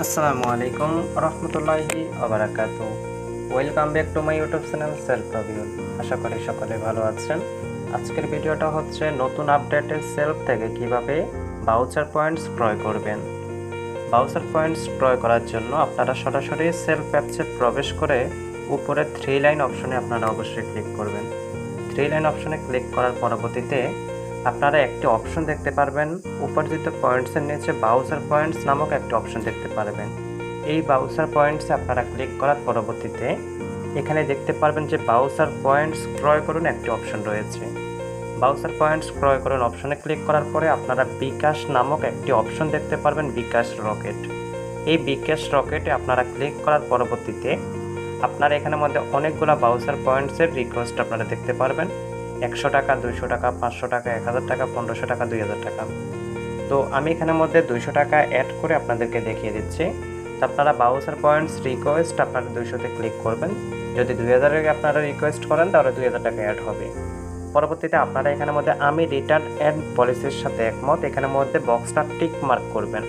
আসসালামু আলাইকুম রহমতুল্লাহি ওবারাকাতু। Welcome back to my YouTube channel self review. আশা করি সকলে ভালো আছেন। আজকের ভিডিওটা হচ্ছে নতুন আপডেটের সেলফ থেকে কিভাবে ভাউচার পয়েন্টস ক্রয় করবেন। ভাউচার পয়েন্টস ক্রয় করার জন্য আপনারা সরাসরি সেলফ অ্যাপসে প্রবেশ করে উপরে 3 লাইন অপশনে আপনারা অবশ্যই ক্লিক করবেন। 3 লাইন অপশনে ক্লিক করার পরবর্তীতে আপনারা একটি অপশন দেখতে পারবেন, উপার্জিত পয়েন্টসের নিচে ভাউচার পয়েন্টস নামক একটি অপশন দেখতে পারবেন। এই ভাউচার পয়েন্টসে আপনারা ক্লিক করার পরবর্তীতে এখানে দেখতে পারবেন যে ভাউচার পয়েন্টস ক্রয় করুন একটি অপশন রয়েছে। ভাউচার পয়েন্টস ক্রয় করুন অপশনে ক্লিক করার পরে আপনারা বিকাশ নামক একটি অপশন দেখতে পারবেন, বিকাশ রকেট। এই বিকাশ রকেটে আপনারা ক্লিক করার পরবর্তীতে আপনারা এখানের মধ্যে অনেকগুলো ভাউচার পয়েন্টসের রিকোয়েস্ট আপনারা দেখতে পারবেন। 100 টাকা, 200 টাকা, 500 টাকা, 1000 টাকা, 1500 টাকা, 2000 টাকা। তো আমি এখানের মধ্যে 200 টাকা অ্যাড করে আপনাদেরকে দেখিয়ে দিচ্ছি। তো আপনারা ভাউচার পয়েন্টস রিকোয়েস্ট আপনারা 200তে ক্লিক করবেন। যদি 2000 আপনারা রিকোয়েস্ট করেন তাহলে 2000 টাকা অ্যাড হবে। পরবর্তীতে আপনারা এখানের মধ্যে আমি রিটার্ন অ্যাড পলিসির সাথে একমত, এখানের মধ্যে বক্সটা টিক মার্ক করবেন।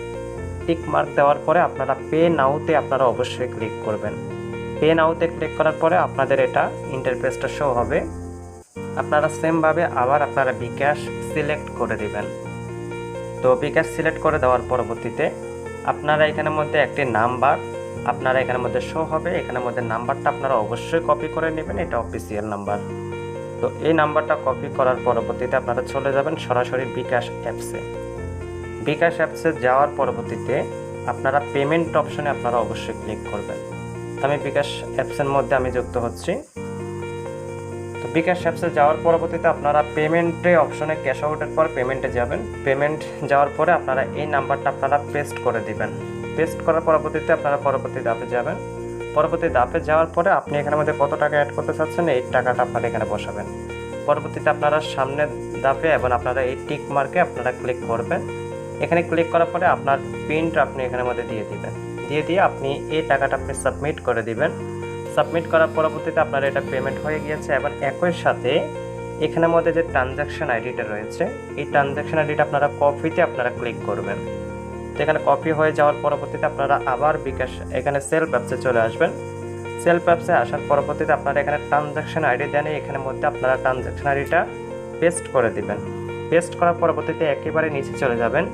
টিক মার্ক দেওয়ার পরে আপনারা পে নাওতে আপনারা অবশ্যই ক্লিক করবেন। পে নাওতে ক্লিক করার পরে আপনাদের এটা ইন্টারফেসটা শো হবে। আপনারা সেমভাবে আবার আপনারা বিকাশ সিলেক্ট করে দিবেন। তো বিকাশ সিলেক্ট করে দেওয়ার পরবর্তীতে আপনারা এখানের মধ্যে একটি নাম্বার আপনারা এখানের মধ্যে শো হবে। এখানের মধ্যে নাম্বারটা আপনারা অবশ্যই কপি করে নেবেন, এটা অফিসিয়াল নাম্বার। তো এই নাম্বারটা কপি করার পরবর্তীতে আপনারা চলে যাবেন সরাসরি বিকাশ অ্যাপসে। বিকাশ অ্যাপসে যাওয়ার পরবর্তীতে আপনারা পেমেন্ট অপশনে আপনারা অবশ্যই ক্লিক করবেন। আমি বিকাশ অ্যাপসের মধ্যে আমি যুক্ত হচ্ছি। তো বিকাশ অ্যাপসে যাওয়ার পরবর্তীতে আপনারা পেমেন্টে অপশনে ক্যাশ আউটের পর পেমেন্টে যাবেন। পেমেন্ট যাওয়ার পরে আপনারা এই নাম্বারটা আপনারা পেস্ট করে দিবেন। পেস্ট করার পরবর্তীতে আপনারা পরবর্তী ধাপে যাবেন। পরবর্তী ধাপে যাওয়ার পরে আপনি এখানের মধ্যে কত টাকা অ্যাড করতে চাচ্ছেন এই টাকাটা আপনারা এখানে বসাবেন। পরবর্তীতে আপনারা সামনের ধাপে এবং আপনারা এই টিক মার্কে আপনারা ক্লিক করবেন। এখানে ক্লিক করার পরে আপনার পিনটা আপনি এখানের মধ্যে দিয়ে দিবেন। দিয়ে আপনি এই টাকাটা আপনি সাবমিট করে দিবেন। সাবমিট করার পরবর্তীতে আপনার এটা পেমেন্ট হয়ে গিয়েছে। এবং একই সাথে এখানের মধ্যে যে ট্রানজ্যাকশন আইডিটা রয়েছে এই ট্রানজ্যাকশন আইডিটা আপনারা কপিতে আপনারা ক্লিক করবেন। তো এখানে কপি হয়ে যাওয়ার পরবর্তীতে আপনারা আবার বিকাশ এখানে সেলফ অ্যাপসে চলে আসবেন। সেলফ অ্যাপসে আসার পরবর্তীতে আপনারা এখানে ট্রানজ্যাকশন আইডি দেন, এখানের মধ্যে আপনারা ট্রানজ্যাকশন আইডিটা পেস্ট করে দিবেন। পেস্ট করার পরবর্তীতে একেবারে নিচে চলে যাবেন।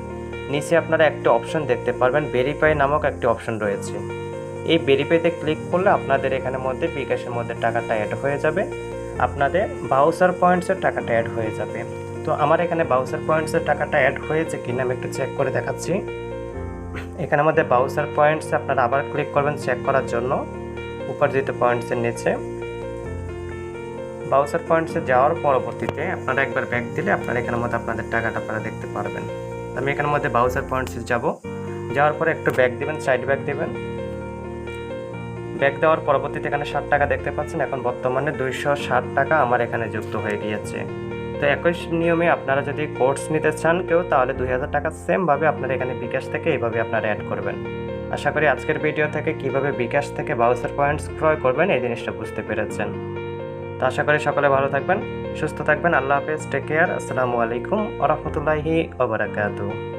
নিচে আপনারা একটি অপশন দেখতে পারবেন, ভেরিফাই নামক একটি অপশন রয়েছে। এই ভেরিফাইতে ক্লিক করলে আপনাদের এখানের মধ্যে বিকাশের মধ্যে টাকাটা অ্যাড হয়ে যাবে, আপনাদের ভাউচার পয়েন্টসের টাকাটা অ্যাড হয়ে যাবে। তো আমার এখানে ভাউচার পয়েন্টসের টাকাটা অ্যাড হয়েছে কিনা আমি একটু চেক করে দেখাচ্ছি। এখানের মধ্যে ভাউচার পয়েন্টস আপনারা আবার ক্লিক করবেন চেক করার জন্য। উপার্জিত পয়েন্টসের নিচে ভাউচার পয়েন্টসে যাওয়ার পরবর্তীতে আপনারা একবার ব্যাক দিলে আপনারা এখানের মধ্যে আপনাদের টাকাটা আপনারা দেখতে পারবেন। আমি এখানের মধ্যে ভাউচার পয়েন্টসে যাওয়ার পরে একটু ব্যাক দিবেন, সাইড ব্যাক দিবেন। ব্যাক দেওয়ার পরবর্তীতে এখানে 60 টাকা দেখতে পাচ্ছেন। এখন বর্তমানে 260 টাকা আমার এখানে যুক্ত হয়ে গিয়েছে। তো একই নিয়মে আপনারা যদি কোর্স নিতে চান কেউ তাহলে 2000 টাকা সেমভাবে আপনারা এখানে বিকাশ থেকে এইভাবে আপনারা অ্যাড করবেন। আশা করি আজকের ভিডিও থেকে কিভাবে বিকাশ থেকে ভাউচার পয়েন্টস ক্রয় করবেন এই জিনিসটা বুঝতে পেরেছেন। তো আশা করি সকলে ভালো থাকবেন, সুস্থ থাকবেন। আল্লাহ হাফেজ, টেক কেয়ার। আসসালামু আলাইকুম ওয়া রাহমাতুল্লাহি ওয়া বারাকাতুহু।